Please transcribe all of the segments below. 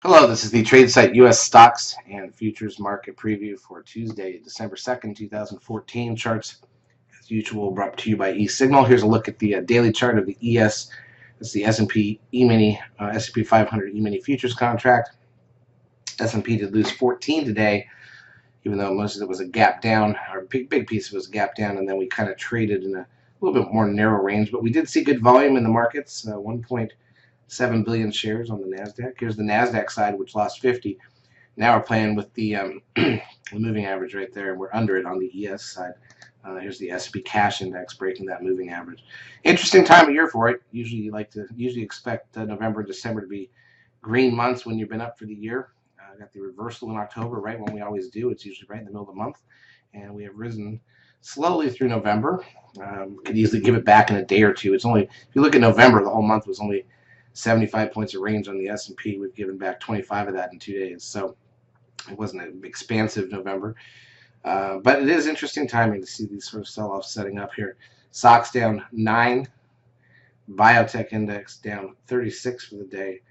Hello, this is the Tradesight U.S. Stocks and Futures Market Preview for Tuesday, December 2nd, 2014. Charts, as usual, brought to you by eSignal. Here's a look at the daily chart of the ES. That's the S&P E-mini, S&P 500 E-mini futures contract. S&P did lose 14 today, even though most of it was a gap down, or a big piece of it was a gap down, and then we kind of traded in a little bit more narrow range. But we did see good volume in the markets, 1.7 billion shares on the NASDAQ. Here's the NASDAQ side, which lost 50. Now we're playing with the moving average right there, and we're under it on the ES side. Here's the S&P Cash Index breaking that moving average. Interesting time of year for it. Usually you expect November and December to be green months when you've been up for the year. Got the reversal in October, right when we always do. It's usually right in the middle of the month, and we have risen slowly through November. Could easily give it back in a day or two. It's only, if you look at November, the whole month was only 75 points of range on the S&P. We've given back 25 of that in 2 days, so it wasn't an expansive November. But it is interesting timing to see these sort of sell-offs setting up here. SOX down 9, biotech index down 36 for the day.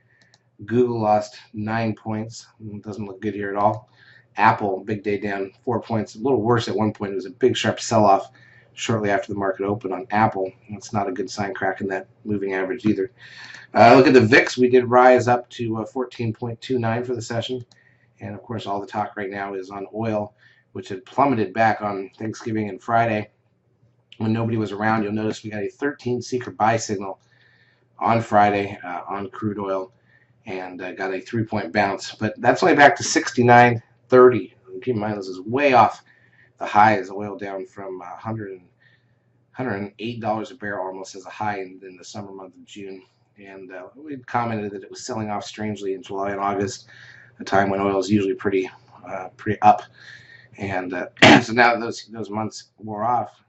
Google lost 9 points. Doesn't look good here at all. Apple, big day, down 4 points. A little worse at one point. It was a big sharp sell-off shortly after the market opened on Apple. It's not a good sign cracking that moving average either. Look at the VIX. We did rise up to 14.29 for the session. And, of course, all the talk right now is on oil, which had plummeted back on Thanksgiving and Friday. When nobody was around, you'll notice we got a 13 secret buy signal on Friday on crude oil, and got a 3-point bounce. But that's only back to 69.30. Keep in mind, this is way off the highs. Oil down from $108 a barrel almost as a high in the summer month of June. And we commented that it was selling off strangely in July and August, a time when oil is usually pretty up. And so now that those months wore off,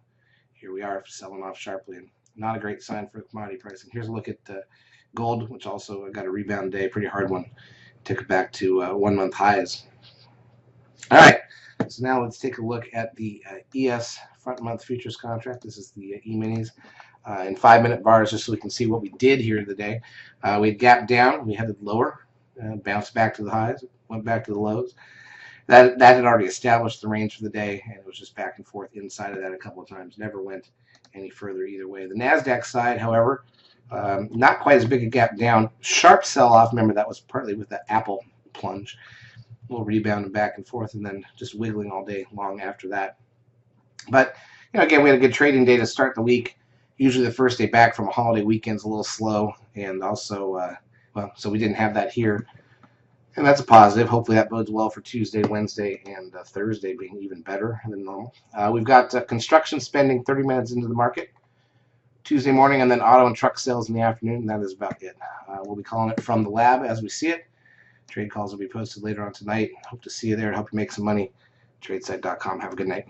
here we are selling off sharply, and not a great sign for commodity pricing. Here's a look at gold, which also got a rebound day, pretty hard one. Took it back to 1 month highs. All right, so now let's take a look at the ES front month futures contract. This is the E-minis. In 5-minute bars, just so we can see what we did here today. We had gapped down, we headed lower, bounced back to the highs, went back to the lows. That had already established the range for the day, and it was just back and forth inside of that a couple of times. Never went any further either way. The NASDAQ side, however, not quite as big a gap down. Sharp sell-off. Remember, that was partly with the Apple plunge. A little rebound back and forth, and then just wiggling all day long after that. But, again, we had a good trading day to start the week. Usually the first day back from a holiday weekend's a little slow, and also, so we didn't have that here. And that's a positive. Hopefully that bodes well for Tuesday, Wednesday, and Thursday being even better than normal. We've got construction spending 30 minutes into the market Tuesday morning, and then auto and truck sales in the afternoon, and that is about it. We'll be calling it from the lab as we see it. Trade calls will be posted later on tonight. Hope to see you there and hope you make some money. Tradesight.com. Have a good night.